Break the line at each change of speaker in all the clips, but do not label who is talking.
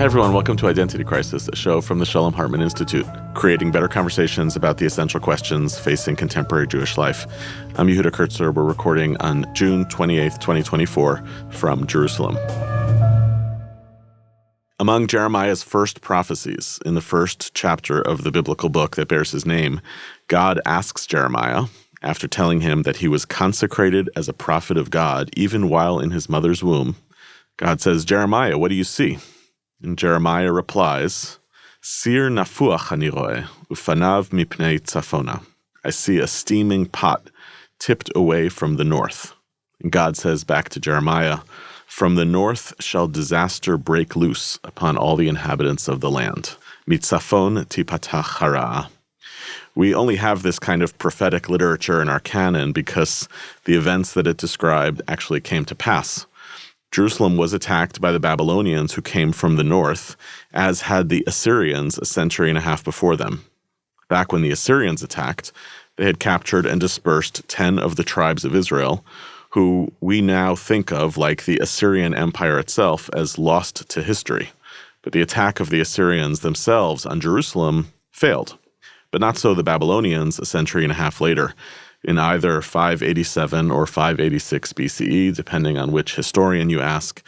Hi, everyone. Welcome to Identity Crisis, a show from the Shalom Hartman Institute, creating better conversations about the essential questions facing contemporary Jewish life. I'm Yehuda Kurtzer. We're recording on June 28th, 2024, from Jerusalem. Among Jeremiah's first prophecies, in the first chapter of the biblical book that bears his name, God asks Jeremiah, after telling him that he was consecrated as a prophet of God even while in his mother's womb, God says, "Jeremiah, what do you see?" And Jeremiah replies, "Sir nafuach ani roeh, ufanav mipnei tzafona." I see a steaming pot tipped away from the north. And God says back to Jeremiah, "From the north shall disaster break loose upon all the inhabitants of the land. Mitzafon tipatach hara." We only have this kind of prophetic literature in our canon because the events that it described actually came to pass. Jerusalem was attacked by the Babylonians who came from the north, as had the Assyrians a century and a half before them. Back when the Assyrians attacked, they had captured and dispersed 10 of the tribes of Israel, who we now think of, like the Assyrian Empire itself, as lost to history. But the attack of the Assyrians themselves on Jerusalem failed. But not so the Babylonians a century and a half later. In either 587 or 586 BCE, depending on which historian you ask,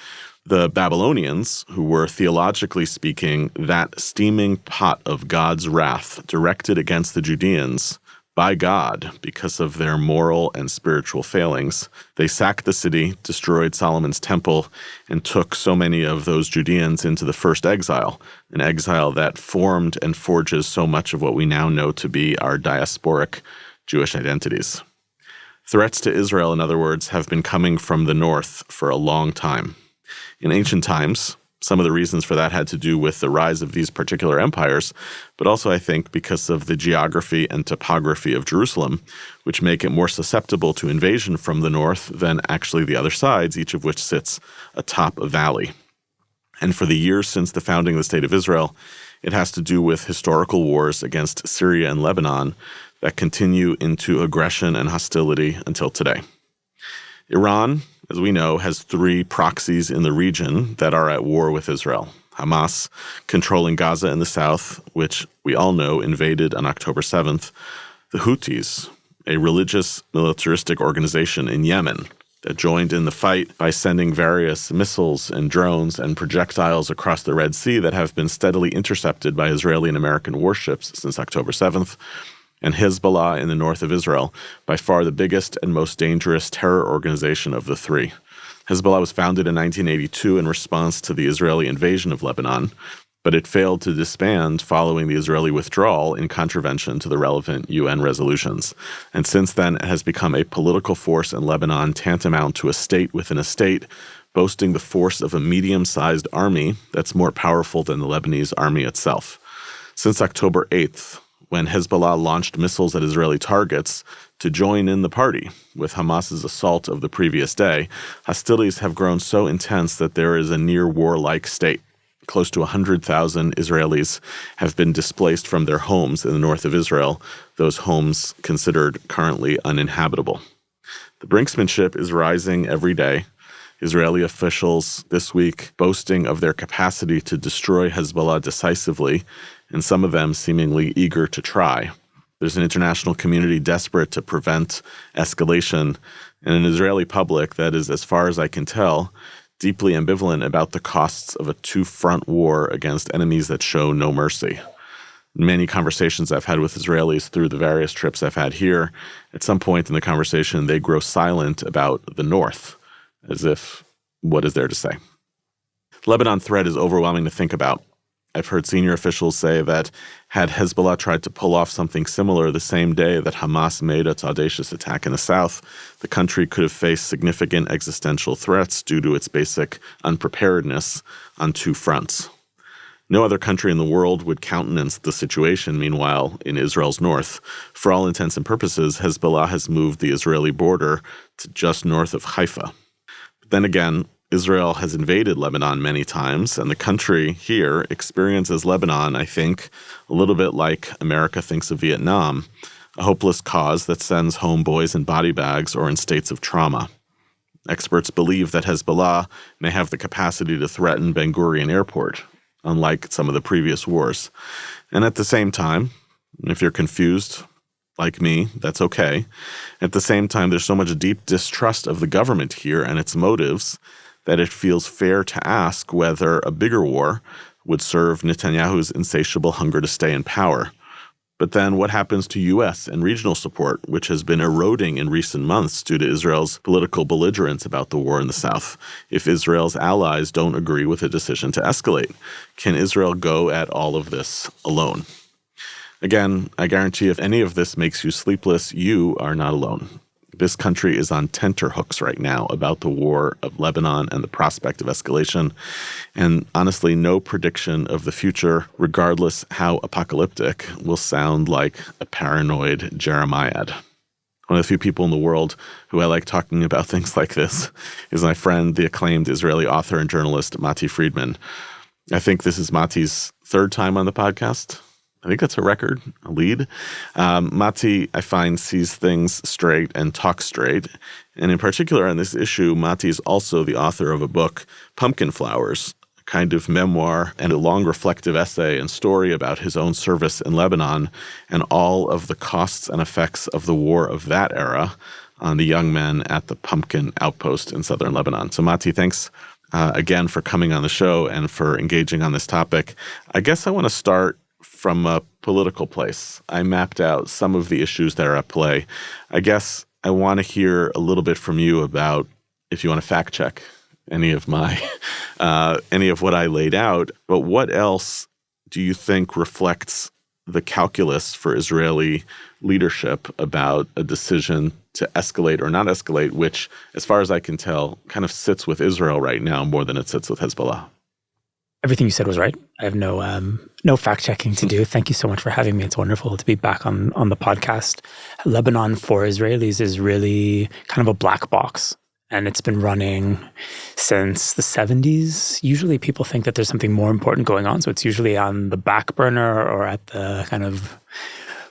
the Babylonians, who were theologically speaking that steaming pot of God's wrath directed against the Judeans by God because of their moral and spiritual failings, they sacked the city, destroyed Solomon's temple, and took so many of those Judeans into the first exile, an exile that formed and forges so much of what we now know to be our diasporic Jewish identities. Threats to Israel, in other words, have been coming from the north for a long time. In ancient times, some of the reasons for that had to do with the rise of these particular empires, but also, I think, because of the geography and topography of Jerusalem, which make it more susceptible to invasion from the north than actually the other sides, each of which sits atop a valley. And for the years since the founding of the State of Israel, it has to do with historical wars against Syria and Lebanon that continue into aggression and hostility until today. Iran, as we know, has 3 proxies in the region that are at war with Israel. Hamas, controlling Gaza in the south, which we all know invaded on October 7th. The Houthis, a religious militaristic organization in Yemen that joined in the fight by sending various missiles and drones and projectiles across the Red Sea that have been steadily intercepted by Israeli and American warships since October 7th. And Hezbollah in the north of Israel, by far the biggest and most dangerous terror organization of the 3. Hezbollah was founded in 1982 in response to the Israeli invasion of Lebanon, but it failed to disband following the Israeli withdrawal in contravention to the relevant UN resolutions. And since then, it has become a political force in Lebanon tantamount to a state within a state, boasting the force of a medium-sized army that's more powerful than the Lebanese army itself. Since October 8th, when Hezbollah launched missiles at Israeli targets to join in the party with Hamas's assault of the previous day, hostilities have grown so intense that there is a near war-like state. Close to 100,000 Israelis have been displaced from their homes in the north of Israel, those homes considered currently uninhabitable. The brinksmanship is rising every day. Israeli officials this week boasting of their capacity to destroy Hezbollah decisively, and some of them seemingly eager to try. There's an international community desperate to prevent escalation, and an Israeli public that is, as far as I can tell, deeply ambivalent about the costs of a 2-front war against enemies that show no mercy. In many conversations I've had with Israelis through the various trips I've had here, at some point in the conversation they grow silent about the north, as if, what is there to say? The Lebanon threat is overwhelming to think about. I've heard senior officials say that had Hezbollah tried to pull off something similar the same day that Hamas made its audacious attack in the south, the country could have faced significant existential threats due to its basic unpreparedness on 2 fronts. No other country in the world would countenance the situation. Meanwhile, in Israel's north, for all intents and purposes, Hezbollah has moved the Israeli border to just north of Haifa. But then again, Israel has invaded Lebanon many times, and the country here experiences Lebanon, I think, a little bit like America thinks of Vietnam, a hopeless cause that sends home boys in body bags or in states of trauma. Experts believe that Hezbollah may have the capacity to threaten Ben Gurion Airport. unlike some of the previous wars. And at the same time, if you're confused like me, that's okay. At the same time, there's so much deep distrust of the government here and its motives that it feels fair to ask whether a bigger war would serve Netanyahu's insatiable hunger to stay in power. But then what happens to U.S. and regional support, which has been eroding in recent months due to Israel's political belligerence about the war in the south, if Israel's allies don't agree with a decision to escalate? Can Israel go at all of this alone? Again, I guarantee if any of this makes you sleepless, you are not alone. This country is on tenterhooks right now about the war of Lebanon and the prospect of escalation. And honestly, no prediction of the future, regardless how apocalyptic, will sound like a paranoid Jeremiad. One of the few people in the world who I like talking about things like this is my friend, the acclaimed Israeli author and journalist, Matti Friedman. I think this is Matti's third time on the podcast. I think that's a record, a lead. Matti, I find, sees things straight and talks straight. And in particular on this issue, Matti is also the author of a book, Pumpkin Flowers, a kind of memoir and a long reflective essay and story about his own service in Lebanon and all of the costs and effects of the war of that era on the young men at the Pumpkin Outpost in southern Lebanon. So Matti, thanks again for coming on the show and for engaging on this topic. I guess I want to start from a political place. I mapped out some of the issues that are at play. I guess I want to hear a little bit from you about, if you want to fact check any of my, any of what I laid out, but what else do you think reflects the calculus for Israeli leadership about a decision to escalate or not escalate, which, as far as I can tell, kind of sits with Israel right now more than it sits with Hezbollah?
Everything you said was right. I have no fact-checking to do. Thank you so much for having me. It's wonderful to be back on the podcast. Lebanon for Israelis is really kind of a black box, and it's been running since the 70s. Usually people think that there's something more important going on, so it's usually on the back burner or at the kind of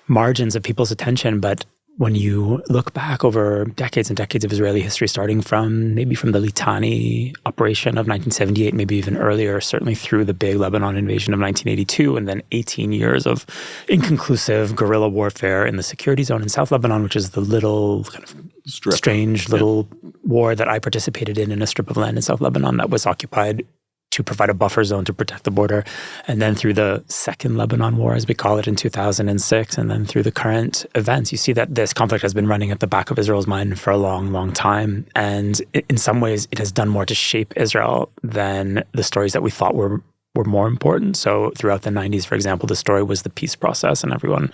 margins of people's attention. But when you look back over decades and decades of Israeli history, starting from maybe from the Litani operation of 1978, maybe even earlier, certainly through the big Lebanon invasion of 1982, and then 18 years of inconclusive guerrilla warfare in the security zone in South Lebanon, which is the little kind of strange little war that I participated in a strip of land in South Lebanon that was occupied to provide a buffer zone to protect the border. And then through the Second Lebanon War, as we call it, in 2006, and then through the current events, you see that this conflict has been running at the back of Israel's mind for a long, long time. And in some ways, it has done more to shape Israel than the stories that we thought were more important. So throughout the 90s, for example, the story was the peace process, and everyone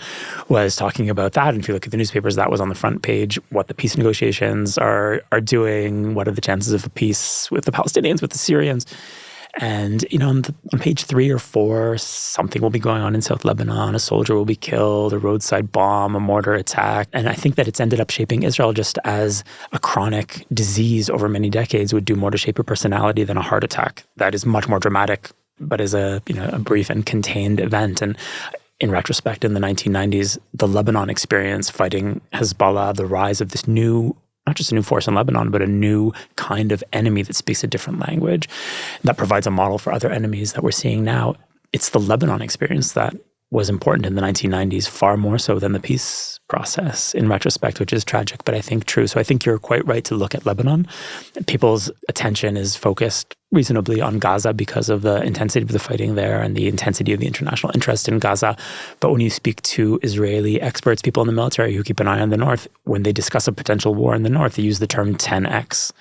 was talking about that. And if you look at the newspapers, that was on the front page, what the peace negotiations are doing, what are the chances of a peace with the Palestinians, with the Syrians. And, on page 3 or 4, something will be going on in South Lebanon. A soldier will be killed, a roadside bomb, a mortar attack. And I think that it's ended up shaping Israel just as a chronic disease over many decades would do more to shape a personality than a heart attack. That is much more dramatic, but is a brief and contained event. And in retrospect, in the 1990s, the Lebanon experience fighting Hezbollah, the rise of this new, not just a new force in Lebanon, but a new kind of enemy that speaks a different language, that provides a model for other enemies that we're seeing now. It's the Lebanon experience that was important in the 1990s, far more so than the peace process in retrospect, which is tragic, but I think true. So I think you're quite right to look at Lebanon. People's attention is focused reasonably on Gaza because of the intensity of the fighting there and the intensity of the international interest in Gaza. But when you speak to Israeli experts, people in the military who keep an eye on the north, when they discuss a potential war in the north, they use the term 10x,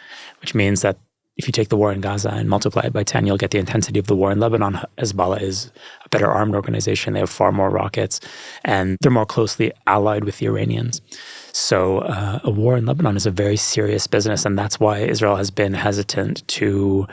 which means that if you take the war in Gaza and multiply it by 10, you'll get the intensity of the war in Lebanon. Hezbollah is a better armed organization. They have far more rockets, and they're more closely allied with the Iranians. So a war in Lebanon is a very serious business, and that's why Israel has been hesitant to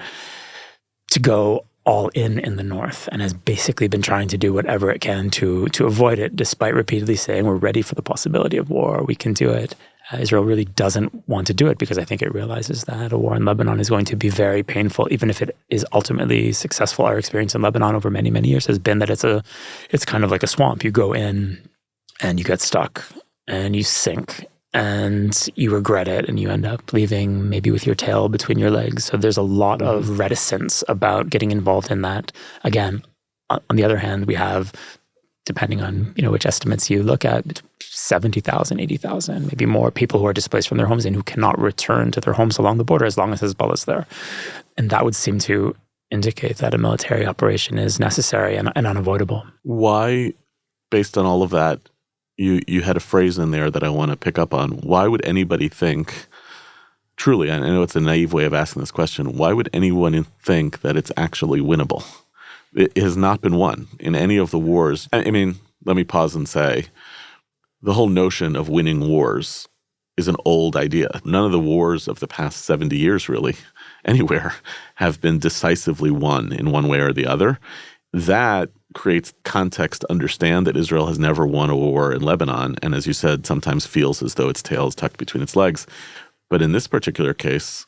go all in the north, and has basically been trying to do whatever it can to avoid it, despite repeatedly saying we're ready for the possibility of war, we can do it. Israel really doesn't want to do it because I think it realizes that a war in Lebanon is going to be very painful, even if it is ultimately successful. Our experience in Lebanon over many, many years has been that it's kind of like a swamp. You go in and you get stuck and you sink and you regret it and you end up leaving maybe with your tail between your legs. So there's a lot of reticence about getting involved in that. Again, On the other hand, we have, depending on which estimates you look at, 70,000, 80,000, maybe more people who are displaced from their homes and who cannot return to their homes along the border as long as Hezbollah is there. And that would seem to indicate that a military operation is necessary and unavoidable.
Why, based on all of that, you had a phrase in there that I want to pick up on. Why would anybody think, truly, I know it's a naive way of asking this question, why would anyone think that it's actually winnable? It has not been won in any of the wars. I mean, let me pause and say, the whole notion of winning wars is an old idea. None of the wars of the past 70 years, really, anywhere, have been decisively won in one way or the other. That creates context to understand that Israel has never won a war in Lebanon, and as you said, sometimes feels as though its tail is tucked between its legs. But in this particular case,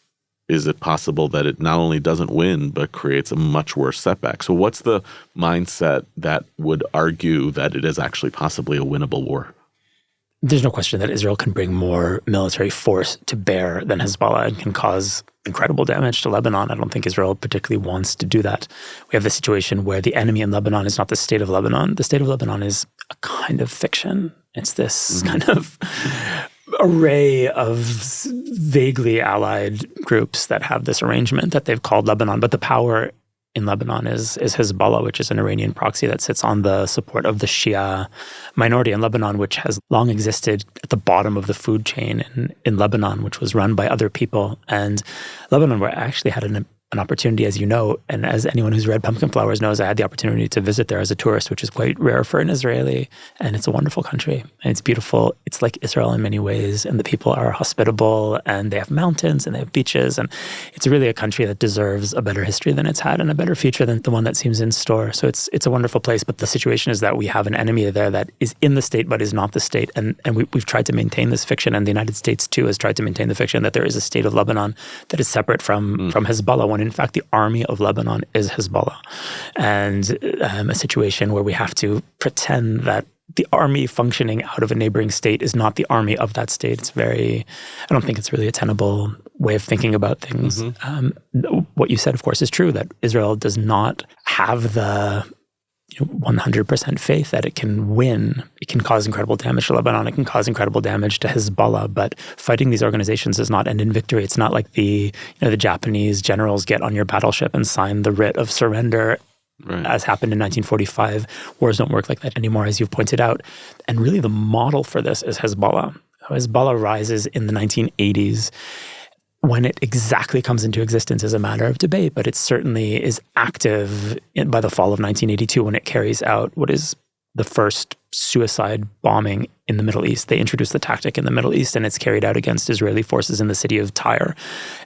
is it possible that it not only doesn't win, but creates a much worse setback? So what's the mindset that would argue that it is actually possibly a winnable war?
There's no question that Israel can bring more military force to bear than Hezbollah and can cause incredible damage to Lebanon. I don't think Israel particularly wants to do that. We have the situation where the enemy in Lebanon is not the state of Lebanon. The state of Lebanon is a kind of fiction. It's this kind of array of vaguely allied groups that have this arrangement that they've called Lebanon. But the power in Lebanon is Hezbollah, which is an Iranian proxy that sits on the support of the Shia minority in Lebanon, which has long existed at the bottom of the food chain in Lebanon, which was run by other people. And Lebanon, where I actually had an opportunity, as you know, and as anyone who's read Pumpkin Flowers knows, I had the opportunity to visit there as a tourist, which is quite rare for an Israeli. And it's a wonderful country. And it's beautiful. It's like Israel in many ways. And the people are hospitable. And they have mountains and they have beaches. And it's really a country that deserves a better history than it's had and a better future than the one that seems in store. So it's a wonderful place. But the situation is that we have an enemy there that is in the state but is not the state. And we've tried to maintain this fiction. And the United States, too, has tried to maintain the fiction that there is a state of Lebanon that is separate from Hezbollah, when in fact the army of Lebanon is Hezbollah. And a situation where we have to pretend that the army functioning out of a neighboring state is not the army of that state. I don't think it's really a tenable way of thinking about things. What you said, of course, is true, that Israel does not have the 100% faith that it can win. It can cause incredible damage to Lebanon. It can cause incredible damage to Hezbollah. But fighting these organizations does not end in victory. It's not like the Japanese generals get on your battleship and sign the writ of surrender, right, as happened in 1945. Wars don't work like that anymore, as you've pointed out. And really the model for this is Hezbollah. Hezbollah rises in the 1980s. When it exactly comes into existence is a matter of debate, but it certainly is active by the fall of 1982 when it carries out what is the first suicide bombing in the Middle East. They introduced the tactic in the Middle East, and it's carried out against Israeli forces in the city of Tyre.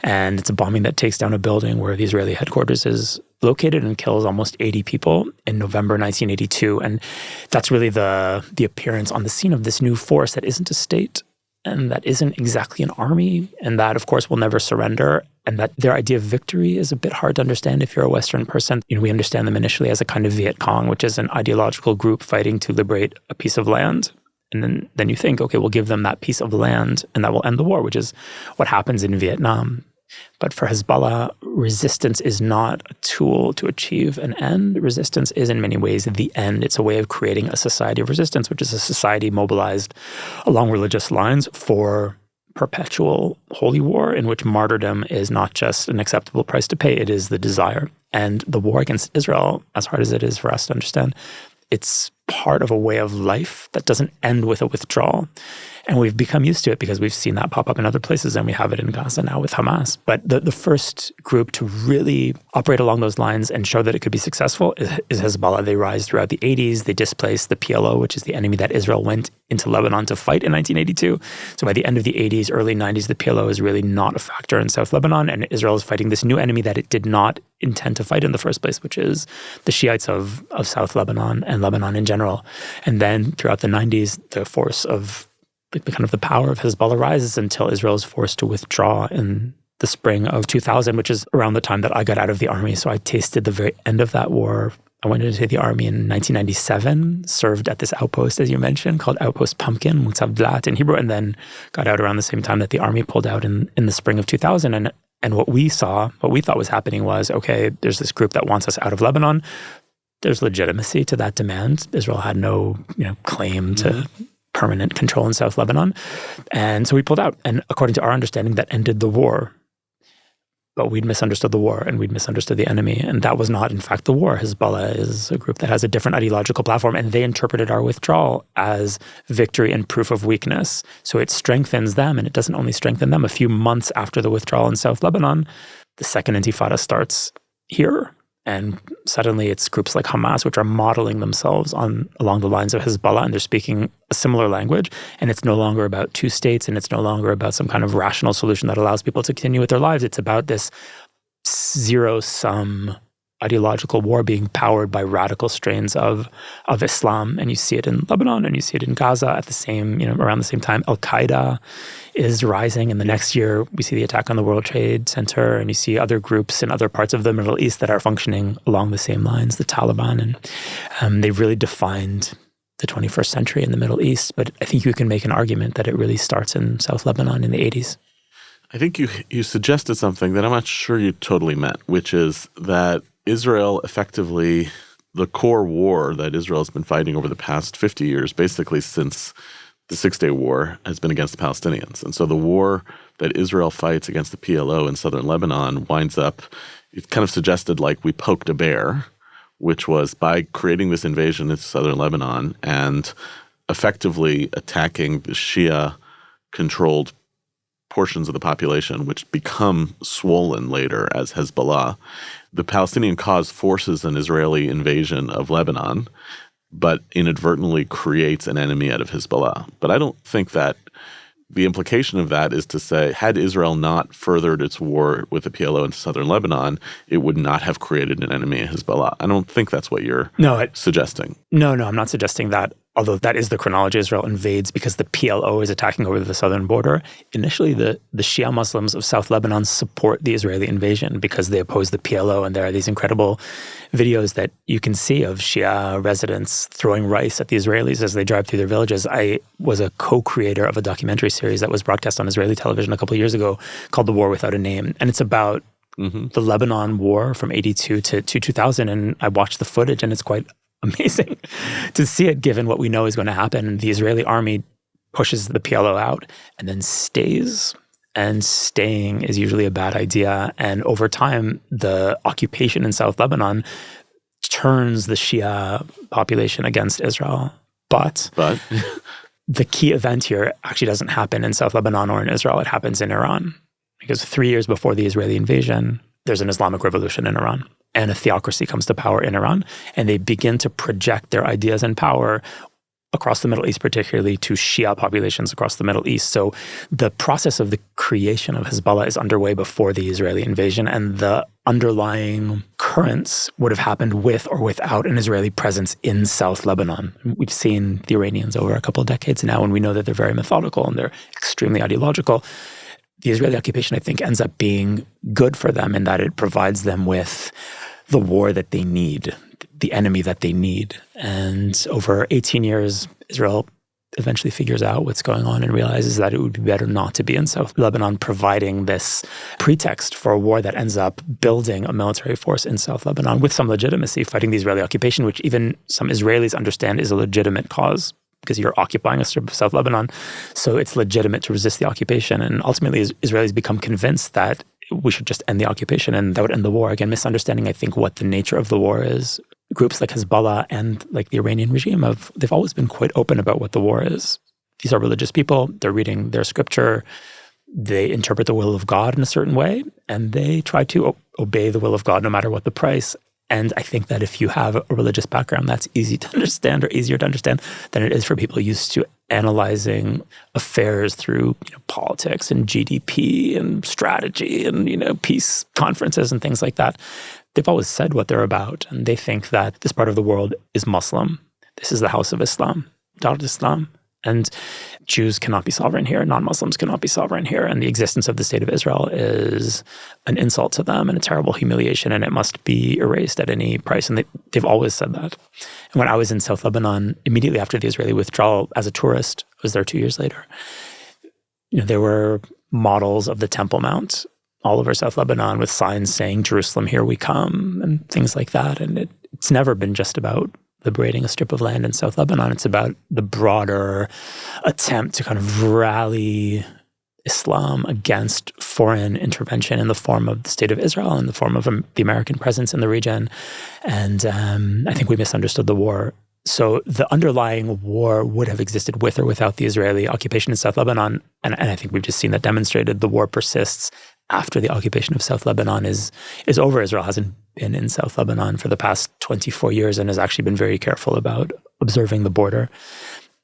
And it's a bombing that takes down a building where the Israeli headquarters is located and kills almost 80 people in November 1982. And that's really the appearance on the scene of this new force that isn't a state, and that isn't exactly an army, and that, of course, will never surrender, and that their idea of victory is a bit hard to understand if you're a Western person. We understand them initially as a kind of Viet Cong, which is an ideological group fighting to liberate a piece of land. And then you think, okay, we'll give them that piece of land, and that will end the war, which is what happens in Vietnam. But for Hezbollah, resistance is not a tool to achieve an end. Resistance is in many ways the end. It's a way of creating a society of resistance, which is a society mobilized along religious lines for perpetual holy war, in which martyrdom is not just an acceptable price to pay, it is the desire. And the war against Israel, as hard as it is for us to understand, it's part of a way of life that doesn't end with a withdrawal. And we've become used to it because we've seen that pop up in other places, and we have it in Gaza now with Hamas. But the first group to really operate along those lines and show that it could be successful is Hezbollah. They rise throughout the 80s. They displace the PLO, which is the enemy that Israel went into Lebanon to fight in 1982. So by the end of the 80s, early 90s, the PLO is really not a factor in South Lebanon, and Israel is fighting this new enemy that it did not intend to fight in the first place, which is the Shiites of South Lebanon and Lebanon in general. And then throughout the 90s, the force of the power of Hezbollah rises until Israel is forced to withdraw in the spring of 2000, which is around the time that I got out of the army. So I tasted the very end of that war. I went into the army in 1997, served at this outpost, as you mentioned, called Outpost Pumpkin, Mutzavlat in Hebrew, and then got out around the same time that the army pulled out in the spring of 2000. And what we thought was happening was, okay, there's this group that wants us out of Lebanon. there's legitimacy to that demand. Israel had no, claim to permanent control in South Lebanon. And so we pulled out. And according to our understanding, that ended the war. But we'd misunderstood the war and we'd misunderstood the enemy. And that was not, in fact, the war. Hezbollah is a group that has a different ideological platform, and they interpreted our withdrawal as victory and proof of weakness. So it strengthens them, and it doesn't only strengthen them. A few months after the withdrawal in South Lebanon, the second intifada starts here. And suddenly it's groups like Hamas, which are modeling themselves along the lines of Hezbollah, and they're speaking a similar language. And it's no longer about two states, and it's no longer about some kind of rational solution that allows people to continue with their lives. It's about this zero-sum ideological war being powered by radical strains of Islam. And you see it in Lebanon, and you see it in Gaza at the same, around the same time. Al-Qaeda is rising, and the next year we see the attack on the World Trade Center, and you see other groups in other parts of the Middle East that are functioning along the same lines, the Taliban, and they've really defined the 21st century in the Middle East. But I think you can make an argument that it really starts in South Lebanon in the 80s.
I think you suggested something that I'm not sure you totally meant, which is that Israel effectively, the core war that Israel has been fighting over the past 50 years, basically since the Six-Day War, has been against the Palestinians. And so the war that Israel fights against the PLO in southern Lebanon winds up, it kind of suggested like we poked a bear, which was by creating this invasion into southern Lebanon and effectively attacking the Shia-controlled portions of the population, which become swollen later as Hezbollah. The Palestinian cause forces an Israeli invasion of Lebanon, but inadvertently creates an enemy out of Hezbollah. But I don't think that the implication of that is to say, had Israel not furthered its war with the PLO into southern Lebanon, it would not have created an enemy in Hezbollah. I don't think that's what you're suggesting.
No, I'm not suggesting that. Although that is the chronology. Israel invades because the PLO is attacking over the southern border. Initially, the Shia Muslims of South Lebanon support the Israeli invasion because they oppose the PLO. And there are these incredible videos that you can see of Shia residents throwing rice at the Israelis as they drive through their villages. I was a co-creator of a documentary series that was broadcast on Israeli television a couple of years ago called The War Without a Name. And it's about the Lebanon war from 82 to 2000. And I watched the footage, and it's quite amazing to see it, given what we know is going to happen. The Israeli army pushes the PLO out and then stays. And staying is usually a bad idea. And over time, the occupation in South Lebanon turns the Shia population against Israel. But the key event here actually doesn't happen in South Lebanon or in Israel. It happens in Iran. Because 3 years before the Israeli invasion, there's an Islamic revolution in Iran. And a theocracy comes to power in Iran, and they begin to project their ideas and power across the Middle East, particularly to Shia populations across the Middle East. So the process of the creation of Hezbollah is underway before the Israeli invasion, and the underlying currents would have happened with or without an Israeli presence in South Lebanon. We've seen the Iranians over a couple of decades now, and we know that they're very methodical and they're extremely ideological. The Israeli occupation, I think, ends up being good for them in that it provides them with the war that they need, the enemy that they need. And over 18 years, Israel eventually figures out what's going on and realizes that it would be better not to be in South Lebanon, providing this pretext for a war that ends up building a military force in South Lebanon with some legitimacy, fighting the Israeli occupation, which even some Israelis understand is a legitimate cause, because you're occupying a strip of South Lebanon. So it's legitimate to resist the occupation. And ultimately, Israelis become convinced that we should just end the occupation and that would end the war. Again, misunderstanding, I think, what the nature of the war is. Groups like Hezbollah and like the Iranian regime, they've always been quite open about what the war is. These are religious people. They're reading their scripture. They interpret the will of God in a certain way, and they try to obey the will of God no matter what the price. And I think that if you have a religious background, that's easy to understand, or easier to understand than it is for people used to analyzing affairs through politics and GDP and strategy and peace conferences and things like that. They've always said what they're about, and they think that this part of the world is Muslim. This is the house of Islam, Dar al-Islam. And Jews cannot be sovereign here. Non-Muslims cannot be sovereign here. And the existence of the state of Israel is an insult to them and a terrible humiliation, and it must be erased at any price. And they've always said that. And when I was in South Lebanon, immediately after the Israeli withdrawal, as a tourist, I was there 2 years later, there were models of the Temple Mount all over South Lebanon with signs saying, "Jerusalem, here we come," and things like that. And it it's never been just about liberating a strip of land in South Lebanon. It's about the broader attempt to kind of rally Islam against foreign intervention in the form of the State of Israel, in the form of the American presence in the region. And I think we misunderstood the war. So the underlying war would have existed with or without the Israeli occupation in South Lebanon. And I think we've just seen that demonstrated. The war persists after the occupation of South Lebanon is over. Israel hasn't been in South Lebanon for the past 24 years and has actually been very careful about observing the border.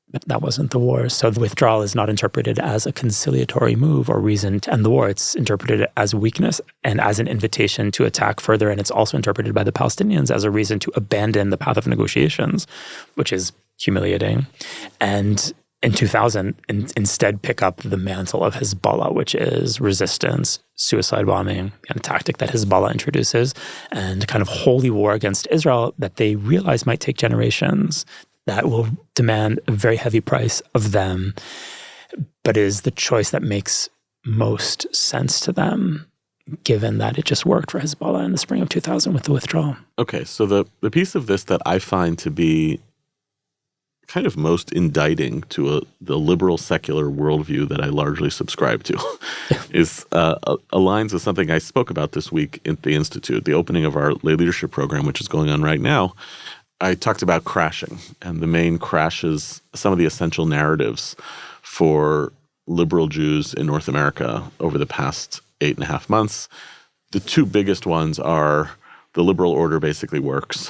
But that wasn't the war. So the withdrawal is not interpreted as a conciliatory move or reason to end the war. It's interpreted as weakness and as an invitation to attack further. And it's also interpreted by the Palestinians as a reason to abandon the path of negotiations, which is humiliating. And in 2000, instead pick up the mantle of Hezbollah, which is resistance, suicide bombing, and a tactic that Hezbollah introduces, and kind of holy war against Israel that they realize might take generations, that will demand a very heavy price of them, but is the choice that makes most sense to them, given that it just worked for Hezbollah in the spring of 2000 with the withdrawal.
Okay, so the piece of this that I find to be kind of most indicting to the liberal secular worldview that I largely subscribe to is aligns with something I spoke about this week at the Institute, the opening of our lay leadership program, which is going on right now. I talked about crashing, and the main crashes, some of the essential narratives for liberal Jews in North America over the past 8.5 months. The two biggest ones are the liberal order basically works,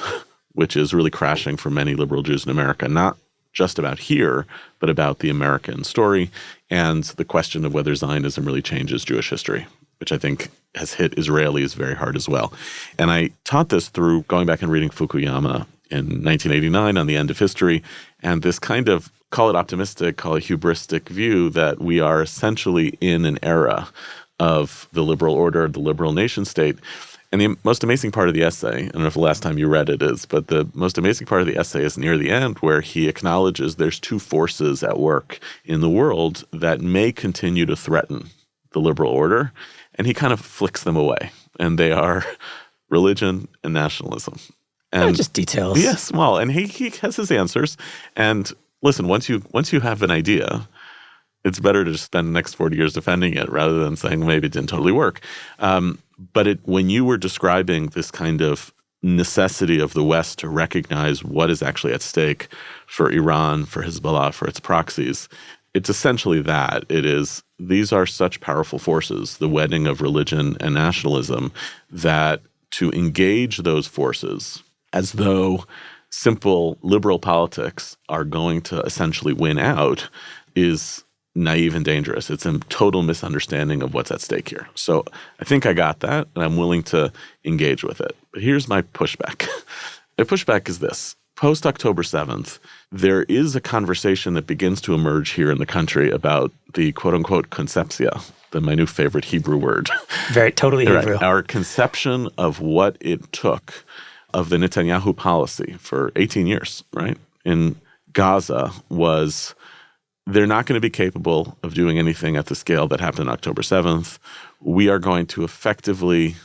which is really crashing for many liberal Jews in America, not just about here, but about the American story, and the question of whether Zionism really changes Jewish history, which I think has hit Israelis very hard as well. And I taught this through going back and reading Fukuyama in 1989 on the end of history, and this kind of, call it optimistic, call it hubristic view that we are essentially in an era of the liberal order, the liberal nation state. And the most amazing part of the essay, I don't know if the last time you read it is, but the most amazing part of the essay is near the end, where he acknowledges there's two forces at work in the world that may continue to threaten the liberal order, and he kind of flicks them away. And they are religion and nationalism. And
just details.
Yes, well, and he has his answers. And listen, once you have an idea, it's better to just spend the next 40 years defending it rather than saying maybe it didn't totally work. But when you were describing this kind of necessity of the West to recognize what is actually at stake for Iran, for Hezbollah, for its proxies, it's essentially that. It is, these are such powerful forces, the wedding of religion and nationalism, that to engage those forces as though simple liberal politics are going to essentially win out is naive and dangerous. It's a total misunderstanding of what's at stake here. So I think I got that, and I'm willing to engage with it. But here's my pushback. My pushback is this. Post-October 7th, there is a conversation that begins to emerge here in the country about the quote-unquote conceptia, my new favorite Hebrew word.
Very totally Hebrew.
Right. Our conception of what it took of the Netanyahu policy for 18 years, right, in Gaza was they're not going to be capable of doing anything at the scale that happened on October 7th. We are going to effectively,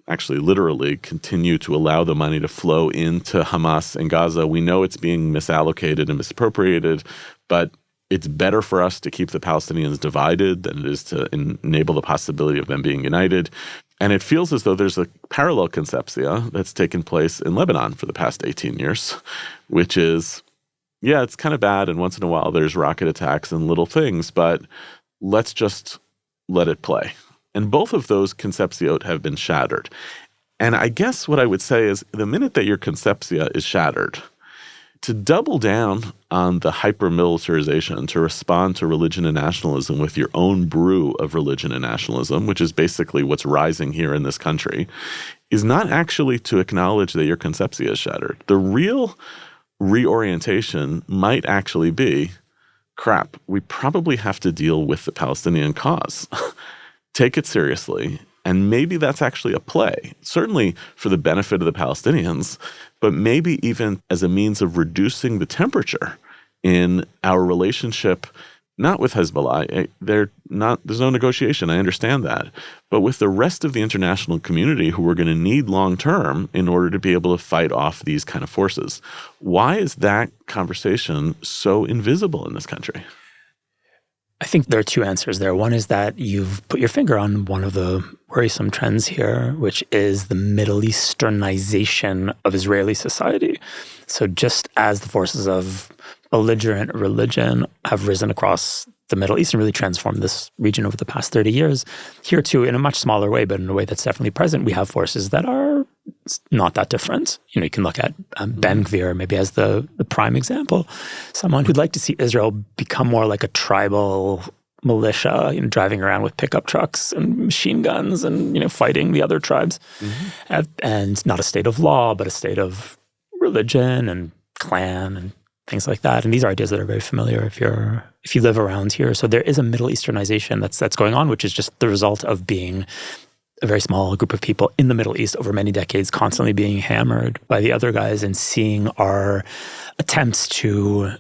actually literally, continue to allow the money to flow into Hamas in Gaza. We know it's being misallocated and misappropriated, but it's better for us to keep the Palestinians divided than it is to enable the possibility of them being united. And it feels as though there's a parallel conceptia that's taken place in Lebanon for the past 18 years, which is, yeah, it's kind of bad, and once in a while there's rocket attacks and little things, but let's just let it play. And both of those conceptia have been shattered. And I guess what I would say is the minute that your conceptia is shattered, to double down on the hyper-militarization, to respond to religion and nationalism with your own brew of religion and nationalism, which is basically what's rising here in this country, is not actually to acknowledge that your conceptia is shattered. The real reorientation might actually be, crap, we probably have to deal with the Palestinian cause. Take it seriously. And maybe that's actually a play, certainly for the benefit of the Palestinians, but maybe even as a means of reducing the temperature in our relationship Not with Hezbollah. There's no negotiation. I understand that. But with the rest of the international community who we're going to need long term in order to be able to fight off these kind of forces. Why is that conversation so invisible in this country?
I think there are two answers there. One is that you've put your finger on one of the worrisome trends here, which is the Middle Easternization of Israeli society. So just as the forces of belligerent religion have risen across the Middle East and really transformed this region over the past 30 years, here too, in a much smaller way, but in a way that's definitely present, we have forces that are not that different. You can look at Ben Gvir maybe as the prime example, someone who'd like to see Israel become more like a tribal militia, driving around with pickup trucks and machine guns and, fighting the other tribes. And not a state of law, but a state of religion and clan and things like that. And these are ideas that are very familiar if you live around here. So there is a Middle Easternization that's going on, which is just the result of being a very small group of people in the Middle East over many decades, constantly being hammered by the other guys and seeing our attempts to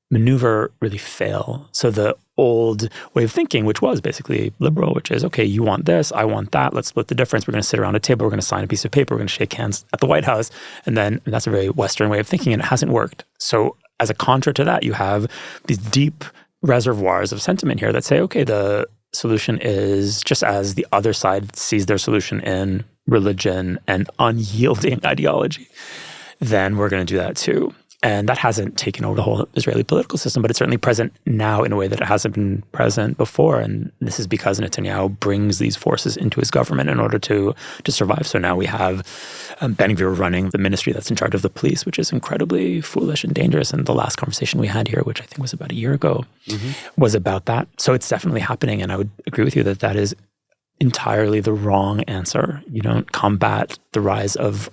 maneuver really fail. So the old way of thinking, which was basically liberal, which is, okay, you want this, I want that, let's split the difference. We're going to sit around a table, we're going to sign a piece of paper, we're going to shake hands at the White House. And that's a very Western way of thinking, and it hasn't worked. So as a contra to that, you have these deep reservoirs of sentiment here that say, okay, the solution is just as the other side sees their solution in religion and unyielding ideology, then we're going to do that too. And that hasn't taken over the whole Israeli political system, but it's certainly present now in a way that it hasn't been present before. And this is because Netanyahu brings these forces into his government in order to survive. So now we have Ben Gvir running the ministry that's in charge of the police, which is incredibly foolish and dangerous. And the last conversation we had here, which I think was about a year ago, was about that. So it's definitely happening. And I would agree with you that that is entirely the wrong answer. You don't combat the rise of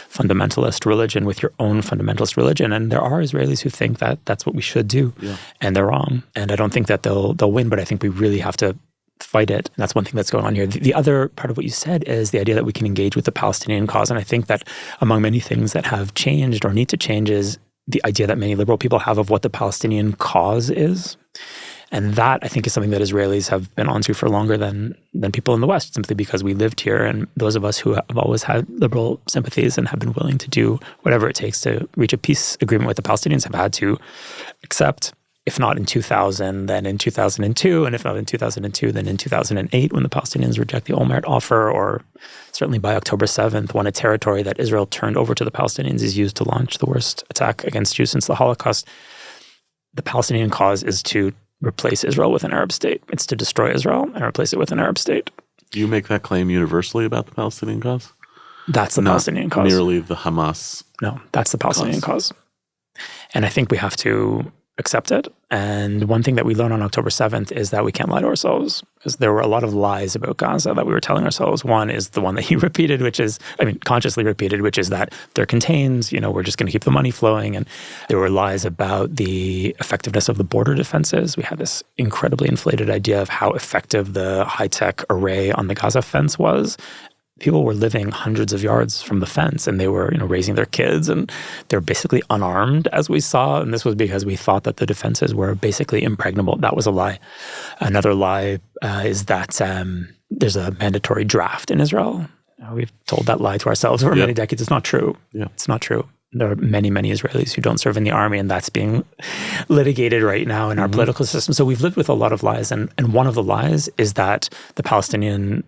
fundamentalist religion with your own fundamentalist religion. And there are Israelis who think that that's what we should do. Yeah. And they're wrong. And I don't think that they'll win, but I think we really have to fight it. And that's one thing that's going on here. The other part of what you said is the idea that we can engage with the Palestinian cause. And I think that among many things that have changed or need to change is the idea that many liberal people have of what the Palestinian cause is. And that, I think, is something that Israelis have been onto for longer than people in the West, simply because we lived here. And those of us who have always had liberal sympathies and have been willing to do whatever it takes to reach a peace agreement with the Palestinians have had to accept, if not in 2000, then in 2002, and if not in 2002, then in 2008, when the Palestinians reject the Olmert offer, or certainly by October 7th, when a territory that Israel turned over to the Palestinians is used to launch the worst attack against Jews since the Holocaust. The Palestinian cause is to replace Israel with an Arab state. It's to destroy Israel and replace it with an Arab state.
Do you make that claim universally about the Palestinian cause?
That's the Palestinian cause.
Merely the Hamas.
No, that's the Palestinian cause. And I think we have to accept it. And one thing that we learned on October 7th is that we can't lie to ourselves, because there were a lot of lies about Gaza that we were telling ourselves. One is the one that you repeated, consciously repeated, which is that they're contained, we're just going to keep the money flowing. And there were lies about the effectiveness of the border defenses. We had this incredibly inflated idea of how effective the high-tech array on the Gaza fence was. People were living hundreds of yards from the fence, and they were, raising their kids, and they're basically unarmed, as we saw. And this was because we thought that the defenses were basically impregnable. That was a lie. Another lie is that there's a mandatory draft in Israel. We've told that lie to ourselves for many decades. It's not true. Yeah. It's not true. There are many, many Israelis who don't serve in the army, and that's being litigated right now in our political system. So we've lived with a lot of lies. And one of the lies is that the Palestinian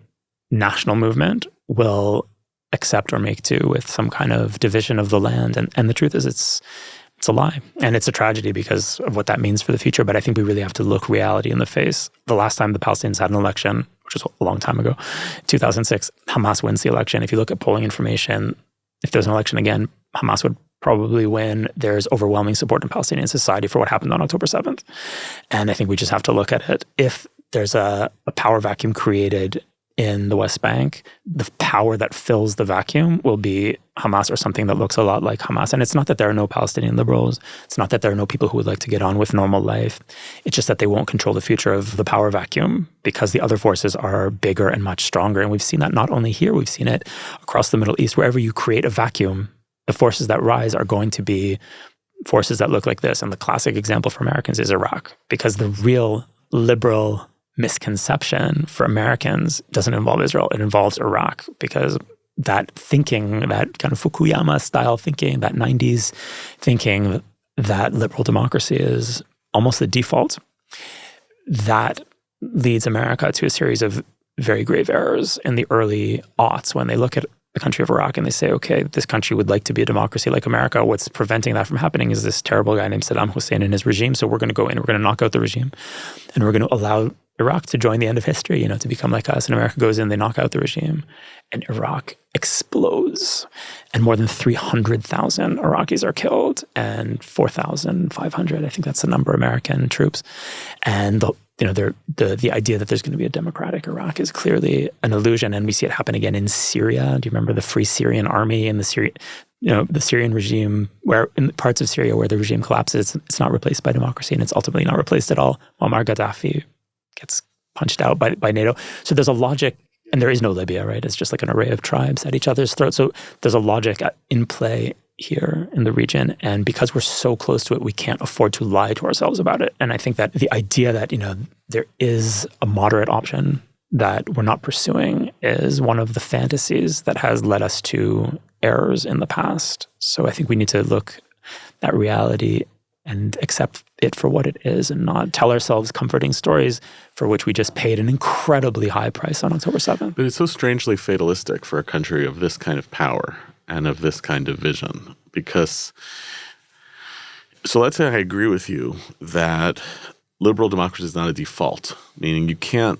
national movement will accept or make do with some kind of division of the land. And the truth is it's a lie. And it's a tragedy because of what that means for the future. But I think we really have to look reality in the face. The last time the Palestinians had an election, which was a long time ago, 2006, Hamas wins the election. If you look at polling information, if there's an election again, Hamas would probably win. There's overwhelming support in Palestinian society for what happened on October 7th. And I think we just have to look at it. If there's a power vacuum created in the West Bank, the power that fills the vacuum will be Hamas or something that looks a lot like Hamas. And it's not that there are no Palestinian liberals. It's not that there are no people who would like to get on with normal life. It's just that they won't control the future of the power vacuum because the other forces are bigger and much stronger. And we've seen that not only here, we've seen it across the Middle East. Wherever you create a vacuum, the forces that rise are going to be forces that look like this. And the classic example for Americans is Iraq, because the real liberal misconception for Americans doesn't involve Israel. It involves Iraq, because that thinking, that kind of Fukuyama-style thinking, that 90s thinking that liberal democracy is almost the default, that leads America to a series of very grave errors in the early aughts when they look at the country of Iraq and they say, okay, this country would like to be a democracy like America. What's preventing that from happening is this terrible guy named Saddam Hussein and his regime. So we're going to go in, we're going to knock out the regime, and we're going to allow Iraq to join the end of history, to become like us. And America goes in, they knock out the regime, and Iraq explodes. And more than 300,000 Iraqis are killed, and 4,500, I think that's the number, American troops. And the idea that there's going to be a democratic Iraq is clearly an illusion. And we see it happen again in Syria. Do you remember the Free Syrian Army and the Syrian regime, where in parts of Syria where the regime collapses, it's not replaced by democracy, and it's ultimately not replaced at all. Muammar Gaddafi gets punched out by NATO. So there's a logic, and there is no Libya, right? It's just like an array of tribes at each other's throats. So there's a logic in play here in the region. And because we're so close to it, we can't afford to lie to ourselves about it. And I think that the idea that, there is a moderate option that we're not pursuing is one of the fantasies that has led us to errors in the past. So I think we need to look at reality and accept it for what it is, and not tell ourselves comforting stories for which we just paid an incredibly high price on October 7th.
But it's so strangely fatalistic for a country of this kind of power and of this kind of vision, because, so let's say I agree with you that liberal democracy is not a default, meaning you can't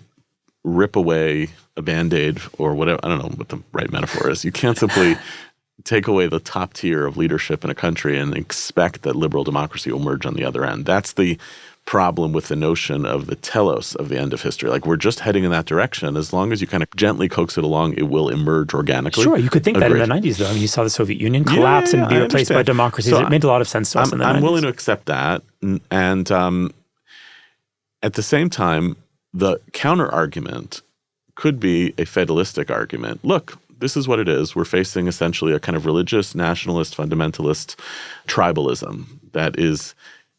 rip away a Band-Aid or whatever, I don't know what the right metaphor is. You can't simply take away the top tier of leadership in a country and expect that liberal democracy will emerge on the other end. That's the problem with the notion of the telos of the end of history. Like, we're just heading in that direction. As long as you kind of gently coax it along, it will emerge organically.
Sure, you could think that in the 90s, though. I mean, you saw the Soviet Union collapse and be replaced by democracies. So it made a lot of sense to us in the 90s.
I'm willing to accept that. And at the same time, the counter-argument could be a fatalistic argument. Look, this is what it is. We're facing essentially a kind of religious, nationalist, fundamentalist tribalism that is,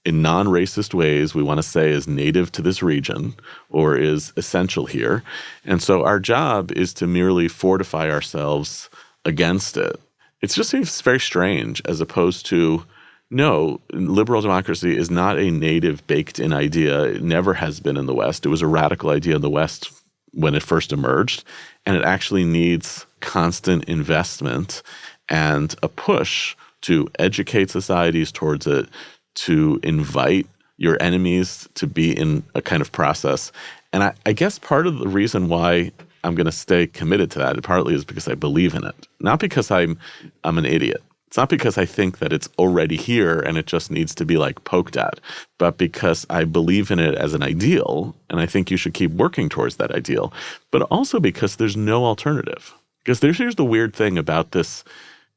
in non-racist ways, we want to say is native to this region or is essential here. And so our job is to merely fortify ourselves against it. It just seems very strange, as opposed to, no, liberal democracy is not a native baked-in idea. It never has been in the West. It was a radical idea in the West when it first emerged, and it actually needs constant investment and a push to educate societies towards it, to invite your enemies to be in a kind of process. And I guess part of the reason why I'm going to stay committed to that partly is because I believe in it, not because I'm an idiot. It's not because I think that it's already here and it just needs to be like poked at, but because I believe in it as an ideal, and I think you should keep working towards that ideal, but also because there's no alternative. Because here's the weird thing about this.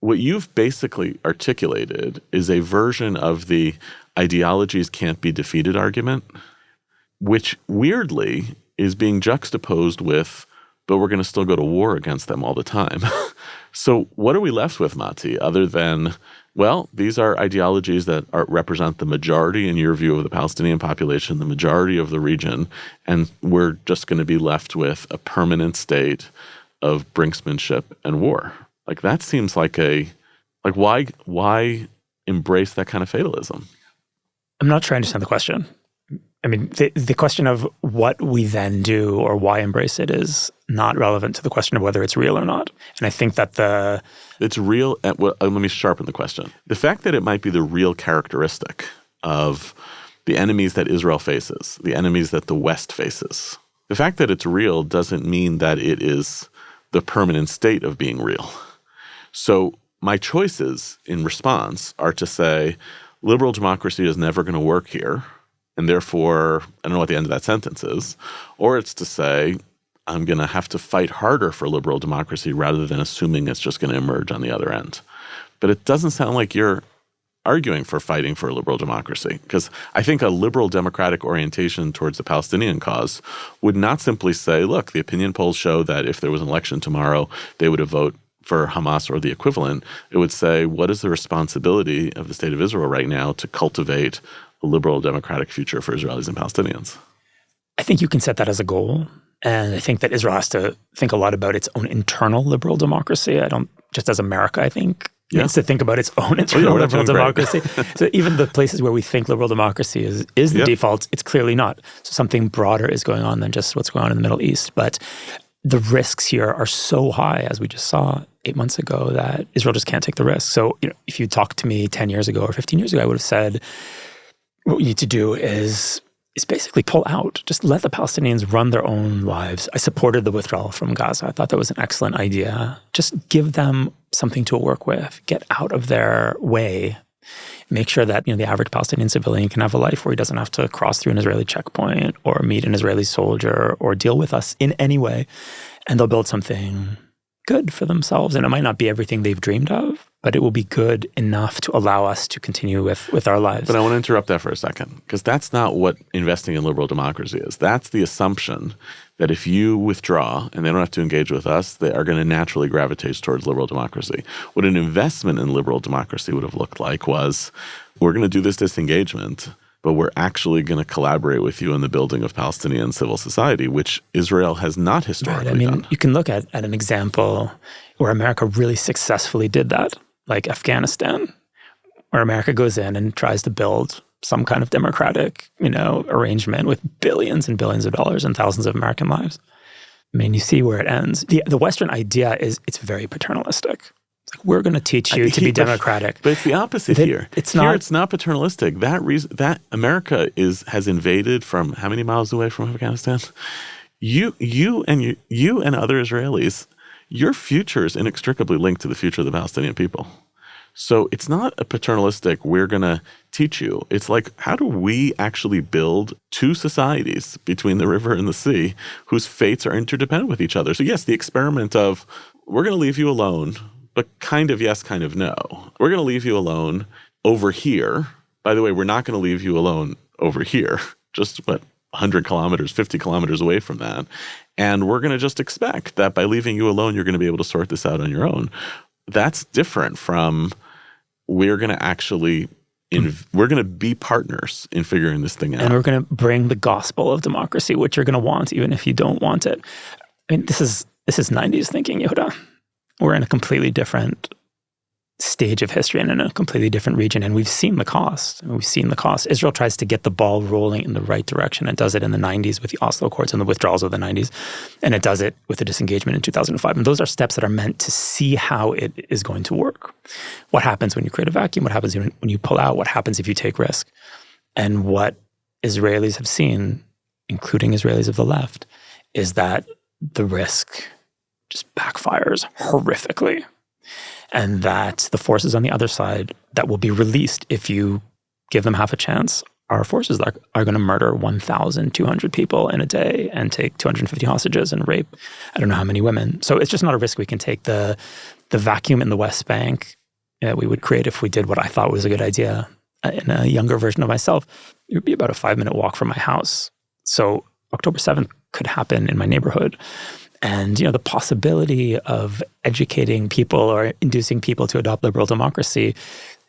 What you've basically articulated is a version of the ideologies can't be defeated argument, which weirdly is being juxtaposed with, but we're going to still go to war against them all the time. So what are we left with, Matti, other than, well, these are ideologies that represent the majority, in your view, of the Palestinian population, the majority of the region, and we're just going to be left with a permanent state of brinksmanship and war? Like, that seems like why embrace that kind of fatalism?
I'm not sure I understand the question. I mean, the question of what we then do or why embrace it is not relevant to the question of whether it's real or not. And I think that
it's real. Well, let me sharpen the question. The fact that it might be the real characteristic of the enemies that Israel faces, the enemies that the West faces, the fact that it's real doesn't mean that it is the permanent state of being real. So my choices in response are to say, liberal democracy is never going to work here, and therefore, I don't know what the end of that sentence is, or it's to say, I'm going to have to fight harder for liberal democracy rather than assuming it's just going to emerge on the other end. But it doesn't sound like you're arguing for fighting for liberal democracy, because I think a liberal democratic orientation towards the Palestinian cause would not simply say, look, the opinion polls show that if there was an election tomorrow, they would vote for Hamas or the equivalent, it would say, what is the responsibility of the state of Israel right now to cultivate a liberal democratic future for Israelis and Palestinians?
I think you can set that as a goal. And I think that Israel has to think a lot about its own internal liberal democracy. Just as America, I think, needs to think about its own internal liberal democracy. So even the places where we think liberal democracy is the default, it's clearly not. So something broader is going on than just what's going on in the Middle East. But the risks here are so high, as we just saw 8 months ago, that Israel just can't take the risk. So if you talked to me 10 years ago or 15 years ago, I would have said, what we need to do is basically pull out. Just let the Palestinians run their own lives. I supported the withdrawal from Gaza. I thought that was an excellent idea. Just give them something to work with. Get out of their way. Make sure that the average Palestinian civilian can have a life where he doesn't have to cross through an Israeli checkpoint or meet an Israeli soldier or deal with us in any way. And they'll build something good for themselves. And it might not be everything they've dreamed of, but it will be good enough to allow us to continue with our lives.
But I want to interrupt that for a second, because that's not what investing in liberal democracy is. That's the assumption that if you withdraw and they don't have to engage with us, they are going to naturally gravitate towards liberal democracy. What an investment in liberal democracy would have looked like was, we're going to do this disengagement, but we're actually going to collaborate with you in the building of Palestinian civil society, which Israel has not historically done.
You can look at an example where America really successfully did that, like Afghanistan, where America goes in and tries to build some kind of democratic, arrangement with billions and billions of dollars and thousands of American lives. You see where it ends. The Western idea is it's very paternalistic. It's like, we're going to teach you to be democratic.
But it's the opposite here. It's not paternalistic. That America has invaded from how many miles away from Afghanistan? You and other Israelis, your future is inextricably linked to the future of the Palestinian people. So it's not a paternalistic, we're going to teach you. It's like, how do we actually build two societies between the river and the sea whose fates are interdependent with each other? So yes, the experiment of, we're going to leave you alone, but kind of yes, kind of no. We're going to leave you alone over here. By the way, we're not going to leave you alone over here, just 100 kilometers, 50 kilometers away from that. And we're going to just expect that by leaving you alone, you're going to be able to sort this out on your own. That's different from, we're going to actually, we're going to be partners in figuring this thing out.
And we're going to bring the gospel of democracy, which you're going to want, even if you don't want it. This is 90s thinking, Yehuda. We're in a completely different stage of history and in a completely different region. And we've seen the cost. Israel tries to get the ball rolling in the right direction. It does it in the 90s with the Oslo Accords and the withdrawals of the 90s. And it does it with the disengagement in 2005. And those are steps that are meant to see how it is going to work. What happens when you create a vacuum? What happens when you pull out? What happens if you take risk? And what Israelis have seen, including Israelis of the left, is that the risk just backfires horrifically. And that the forces on the other side that will be released if you give them half a chance are forces that are going to murder 1,200 people in a day and take 250 hostages and rape I don't know how many women. So it's just not a risk we can take. The vacuum in the West Bank that we would create if we did what I thought was a good idea in a younger version of myself, it would be about a 5-minute walk from my house. So October 7th could happen in my neighborhood. And, the possibility of educating people or inducing people to adopt liberal democracy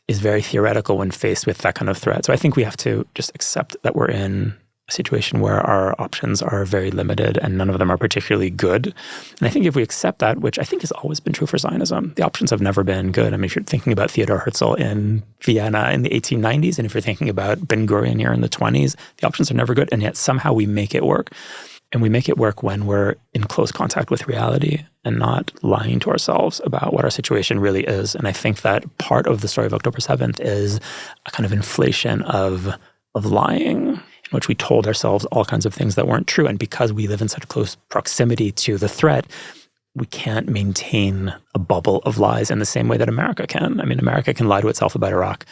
is very theoretical when faced with that kind of threat. So I think we have to just accept that we're in a situation where our options are very limited and none of them are particularly good. And I think if we accept that, which I think has always been true for Zionism, the options have never been good. If you're thinking about Theodor Herzl in Vienna in the 1890s, and if you're thinking about Ben Gurion here in the 20s, the options are never good. And yet somehow we make it work. And we make it work when we're in close contact with reality and not lying to ourselves about what our situation really is. And I think that part of the story of October 7th is a kind of inflation of lying, in which we told ourselves all kinds of things that weren't true. And because we live in such close proximity to the threat, we can't maintain a bubble of lies in the same way that America can. America can lie to itself about Iraq,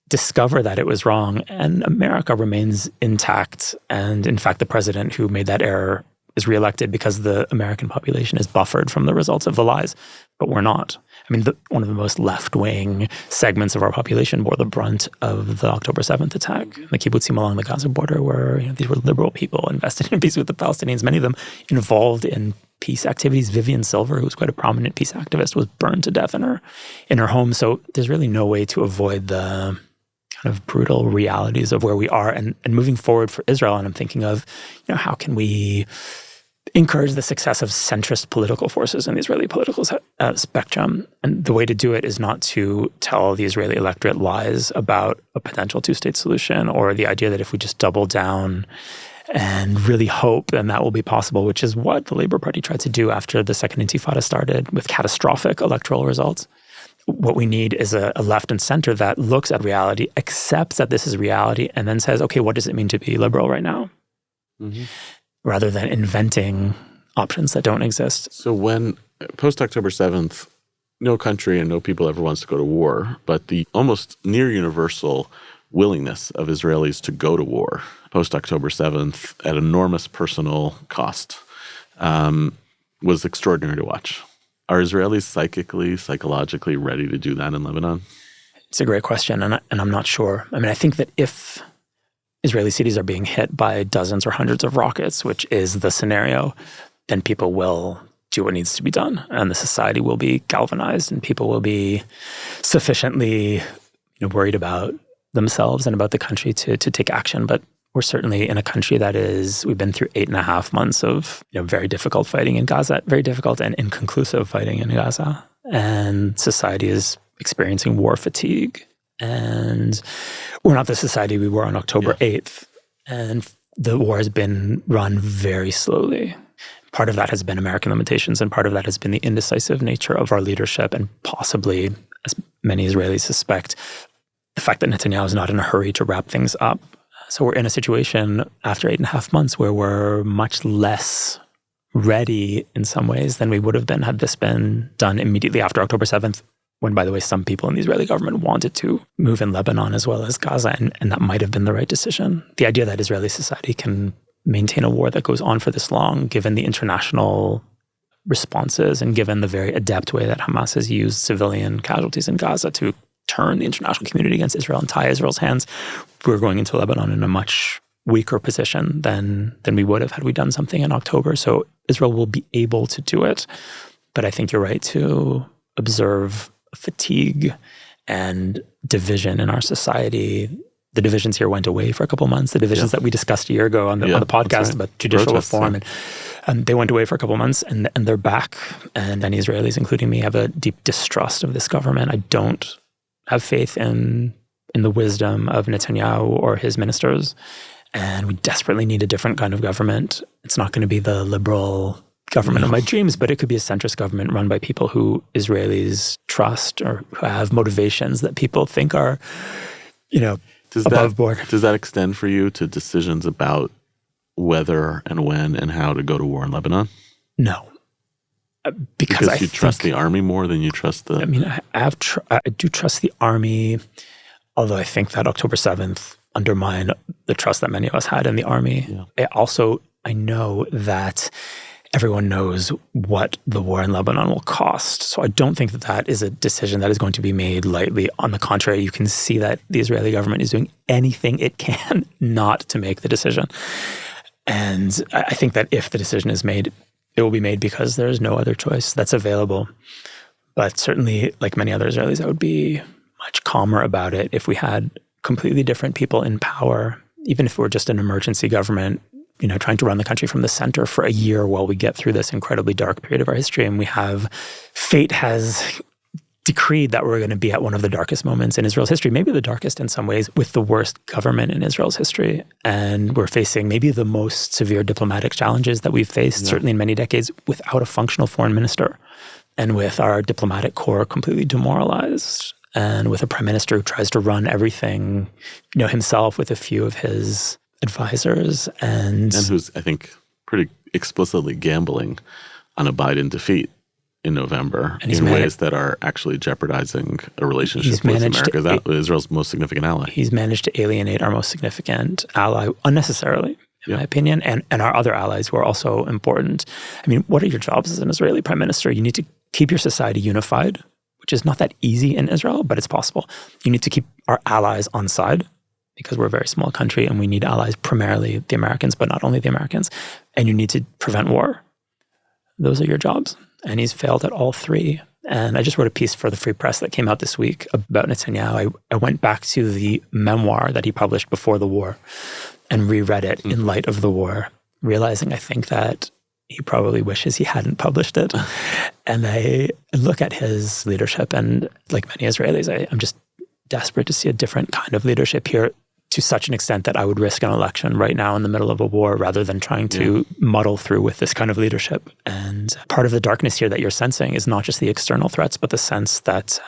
discover that it was wrong, and America remains intact. And in fact, the president who made that error is reelected because the American population is buffered from the results of the lies, but we're not. I mean, one of the most left-wing segments of our population bore the brunt of the October 7th attack. The kibbutzim along the Gaza border were, these were liberal people invested in peace with the Palestinians, many of them involved in peace activities. Vivian Silver, who was quite a prominent peace activist, was burned to death in her home. So there's really no way to avoid the kind of brutal realities of where we are. And moving forward for Israel, and I'm thinking of, how can we encourage the success of centrist political forces in the Israeli political spectrum? And the way to do it is not to tell the Israeli electorate lies about a potential two-state solution, or the idea that if we just double down and really hope, then that will be possible, which is what the Labour Party tried to do after the Second Intifada started with catastrophic electoral results. What we need is a left and center that looks at reality, accepts that this is reality, and then says, okay, what does it mean to be liberal right now? Mm-hmm. Rather than inventing options that don't exist.
So when, post-October 7th, no country and no people ever wants to go to war, but the almost near universal willingness of Israelis to go to war post-October 7th at enormous personal cost was extraordinary to watch. Are Israelis psychologically ready to do that in Lebanon?
It's a great question, and I'm not sure. I mean, I think that if Israeli cities are being hit by dozens or hundreds of rockets, which is the scenario, then people will do what needs to be done, and the society will be galvanized, and people will be sufficiently worried about themselves and about the country to take action. But we're certainly in a country we've been through 8.5 months of very difficult fighting in Gaza, very difficult and inconclusive fighting in Gaza. And society is experiencing war fatigue. And we're not the society we were on October 8th. And the war has been run very slowly. Part of that has been American limitations, and part of that has been the indecisive nature of our leadership, and possibly, as many Israelis suspect, the fact that Netanyahu is not in a hurry to wrap things up. So we're in a situation after 8.5 months where we're much less ready in some ways than we would have been had this been done immediately after October 7th, when, by the way, some people in the Israeli government wanted to move in Lebanon as well as Gaza, and that might have been the right decision. The idea that Israeli society can maintain a war that goes on for this long, given the international responses and given the very adept way that Hamas has used civilian casualties in Gaza to turn the international community against Israel and tie Israel's hands, we're going into Lebanon in a much weaker position than we would have had we done something in October. So Israel will be able to do it. But I think you're right to observe fatigue and division in our society. The divisions here went away for a couple of months. The divisions that we discussed a year ago on the podcast about judicial reform, and they went away for a couple of months, and they're back. And many Israelis, including me, have a deep distrust of this government. I don't have faith in the wisdom of Netanyahu or his ministers, and we desperately need a different kind of government. It's not going to be the liberal government of my dreams, but it could be a centrist government run by people who Israelis trust or who have motivations that people think are, above board.
Does that extend for you to decisions about whether and when and how to go to war in Lebanon?
No.
Because you trust the army more than you trust the...
I mean, I do trust the army, although I think that October 7th undermined the trust that many of us had in the army. Yeah. I know that everyone knows what the war in Lebanon will cost. So I don't think that is a decision that is going to be made lightly. On the contrary, you can see that the Israeli government is doing anything it can not to make the decision. And I think that if the decision is made, it will be made because there is no other choice that's available. But certainly, like many other Israelis, I would be much calmer about it if we had completely different people in power, even if we're just an emergency government, trying to run the country from the center for a year while we get through this incredibly dark period of our history. And fate has decreed that we're going to be at one of the darkest moments in Israel's history, maybe the darkest in some ways, with the worst government in Israel's history. And we're facing maybe the most severe diplomatic challenges that we've faced, certainly in many decades, without a functional foreign minister, and with our diplomatic corps completely demoralized, and with a prime minister who tries to run everything, himself with a few of his advisors. And
who's, I think, pretty explicitly gambling on a Biden defeat in November in ways that are actually jeopardizing a relationship with America. That Israel's most significant ally.
He's managed to alienate our most significant ally unnecessarily, in my opinion, and our other allies who are also important. I mean, what are your jobs as an Israeli prime minister? You need to keep your society unified, which is not that easy in Israel, but it's possible. You need to keep our allies on side because we're a very small country and we need allies, primarily the Americans, but not only the Americans. And you need to prevent war. Those are your jobs. And he's failed at all three. And I just wrote a piece for the Free Press that came out this week about Netanyahu. I went back to the memoir that he published before the war and reread it in light of the war, realizing I think that he probably wishes he hadn't published it. And I look at his leadership, and like many Israelis, I'm just desperate to see a different kind of leadership here, to such an extent that I would risk an election right now in the middle of a war rather than trying to muddle through with this kind of leadership. And part of the darkness here that you're sensing is not just the external threats, but the sense that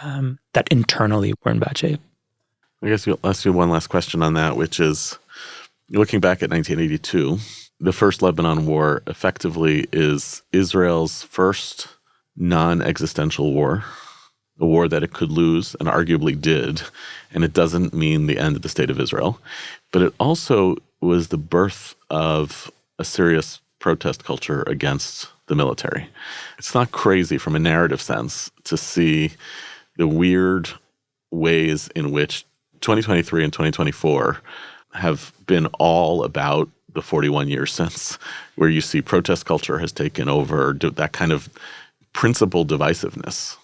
that internally we're in bad shape.
I guess I'll ask you one last question on that, which is, looking back at 1982, the first Lebanon war effectively is Israel's first non-existential war, a war that it could lose and arguably did, and it doesn't mean the end of the state of Israel. But it also was the birth of a serious protest culture against the military. It's not crazy from a narrative sense to see the weird ways in which 2023 and 2024 have been all about the 41 years since, where you see protest culture has taken over that kind of principal divisiveness.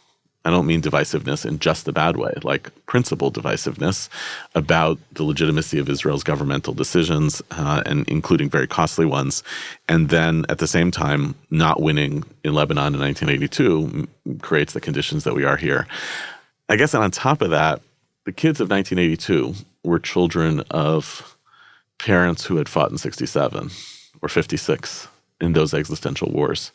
I don't mean divisiveness in just the bad way, like principal divisiveness about the legitimacy of Israel's governmental decisions, and including very costly ones. And then at the same time, not winning in Lebanon in 1982 creates the conditions that we are here. I guess, and on top of that, the kids of 1982 were children of parents who had fought in 67 or 56 in those existential wars.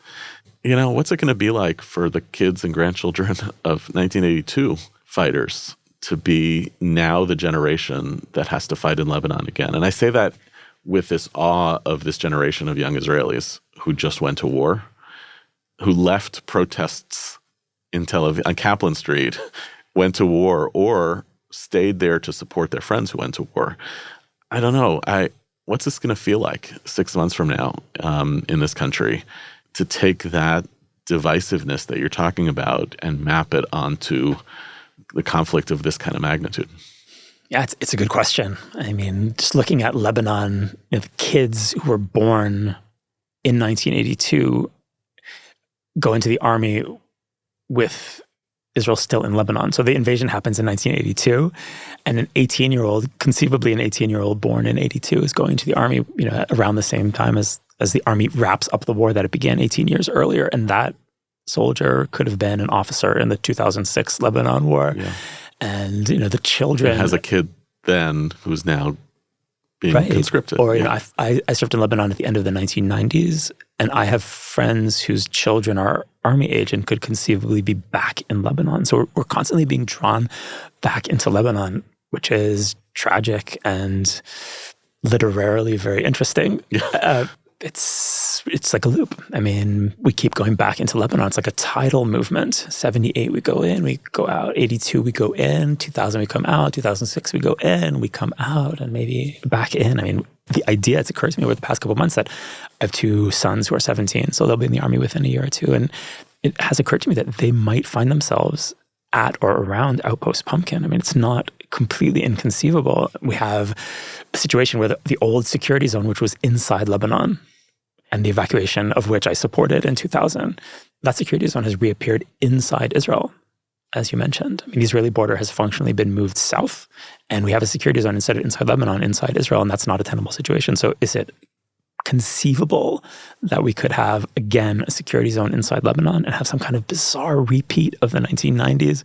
You know, what's it going to be like for the kids and grandchildren of 1982 fighters to be now the generation that has to fight in Lebanon again? And I say that with this awe of this generation of young Israelis who just went to war, who left protests in Tel Aviv, on Kaplan Street, went to war, or stayed there to support their friends who went to war. I don't know. What's this going to feel like 6 months from now in this country, to take that divisiveness that you're talking about and map it onto the conflict of this kind of magnitude?
Yeah, it's a good question. I mean, just looking at Lebanon, the kids who were born in 1982 go into the army with Israel still in Lebanon. So the invasion happens in 1982, and an 18-year-old, conceivably an 18-year-old born in 82, is going to the army, around the same time as the army wraps up the war that it began 18 years earlier. And that soldier could have been an officer in the 2006 Lebanon war. Yeah. And, the children...
It has a kid then who's now being conscripted.
Or, I served in Lebanon at the end of the 1990s, and I have friends whose children are army age and could conceivably be back in Lebanon. So we're constantly being drawn back into Lebanon, which is tragic and literarily very interesting. Yeah. It's like a loop. I mean, we keep going back into Lebanon. It's like a tidal movement. 78, we go in, we go out. 82, we go in. 2000, we come out. 2006, we go in, we come out, and maybe back in. I mean, the idea, it's occurred to me over the past couple of months that I have two sons who are 17, so they'll be in the army within a year or two. And it has occurred to me that they might find themselves at or around Outpost Pumpkin. I mean, it's not completely inconceivable. We have a situation where the old security zone, which was inside Lebanon, and the evacuation of which I supported in 2000, that security zone has reappeared inside Israel, as you mentioned. I mean, the Israeli border has functionally been moved south, and we have a security zone instead of inside Lebanon, inside Israel, and that's not a tenable situation. So is it conceivable that we could have, again, a security zone inside Lebanon and have some kind of bizarre repeat of the 1990s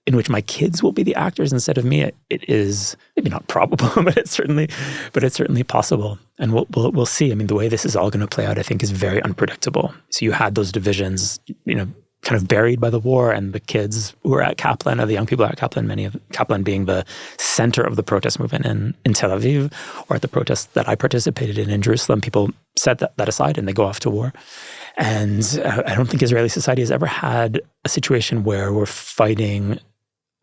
in which my kids will be the actors instead of me? It is maybe not probable, but it's certainly possible. And we'll see. I mean, the way this is all going to play out, I think, is very unpredictable. So you had those divisions, kind of buried by the war, and the kids who were at Kaplan, or the young people at Kaplan, many of Kaplan being the center of the protest movement in Tel Aviv, or at the protests that I participated in Jerusalem, people set that aside and they go off to war. And I don't think Israeli society has ever had a situation where we're fighting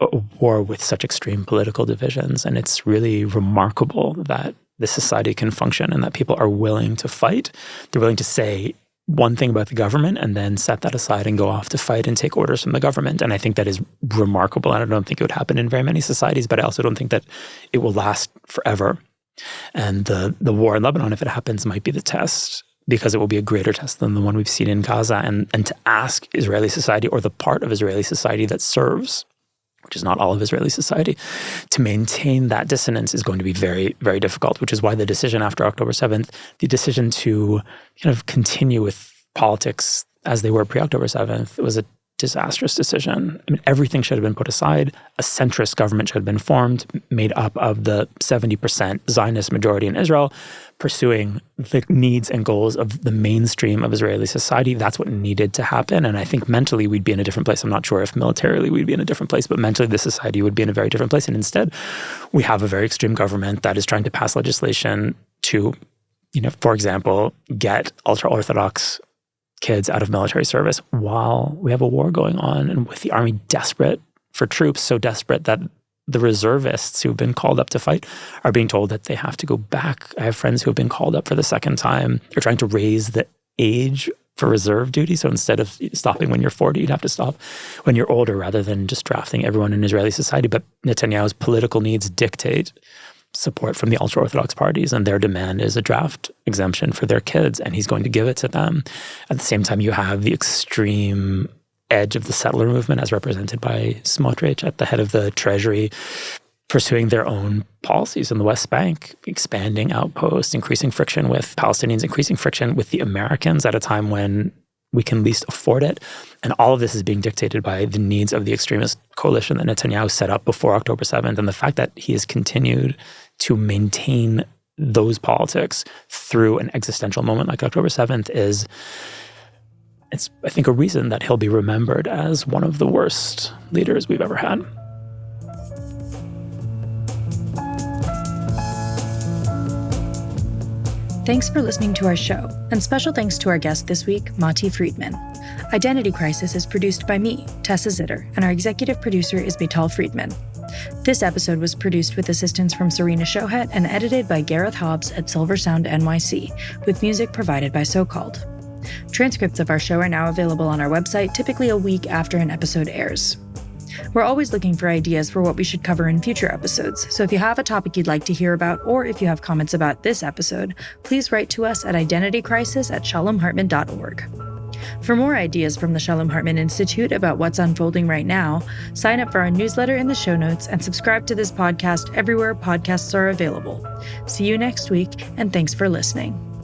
a war with such extreme political divisions. And it's really remarkable that this society can function and that people are willing to fight. They're willing to say, one thing about the government and then set that aside and go off to fight and take orders from the government. And I think that is remarkable. And I don't think it would happen in very many societies, but I also don't think that it will last forever. And the war in Lebanon, if it happens, might be the test, because it will be a greater test than the one we've seen in Gaza. And to ask Israeli society, or the part of Israeli society that serves, which is not all of Israeli society, to maintain that dissonance is going to be very, very difficult, which is why the decision after October 7th, the decision to kind of continue with politics as they were pre-October 7th, was a disastrous decision. I mean, everything should have been put aside. A centrist government should have been formed, made up of the 70% Zionist majority in Israel, pursuing the needs and goals of the mainstream of Israeli society. That's what needed to happen. And I think mentally we'd be in a different place. I'm not sure if militarily we'd be in a different place, but mentally the society would be in a very different place. And instead, we have a very extreme government that is trying to pass legislation to, for example, get ultra-Orthodox kids out of military service while we have a war going on, and with the army desperate for troops, so desperate that the reservists who've been called up to fight are being told that they have to go back. I have friends who have been called up for the second time. They're trying to raise the age for reserve duty. So instead of stopping when you're 40, you'd have to stop when you're older, rather than just drafting everyone in Israeli society. But Netanyahu's political needs dictate support from the ultra-Orthodox parties, and their demand is a draft exemption for their kids, and he's going to give it to them. At the same time, you have the extreme edge of the settler movement, as represented by Smotrich at the head of the treasury, pursuing their own policies in the West Bank, expanding outposts, increasing friction with Palestinians, increasing friction with the Americans at a time when we can least afford it. And all of this is being dictated by the needs of the extremist coalition that Netanyahu set up before October 7th. And the fact that he has continued to maintain those politics through an existential moment like October 7th it's, I think, a reason that he'll be remembered as one of the worst leaders we've ever had.
Thanks for listening to our show, and special thanks to our guest this week, Matti Friedman. Identity Crisis is produced by me, Tessa Zitter, and our executive producer is Vital Friedman. This episode was produced with assistance from Serena Shohet and edited by Gareth Hobbs at Silver Sound NYC, with music provided by SoCalled. Transcripts of our show are now available on our website, typically a week after an episode airs. We're always looking for ideas for what we should cover in future episodes, so if you have a topic you'd like to hear about, or if you have comments about this episode, please write to us at identitycrisis@shalomhartman.org. For more ideas from the Shalom Hartman Institute about what's unfolding right now, sign up for our newsletter in the show notes and subscribe to this podcast everywhere podcasts are available. See you next week, and thanks for listening.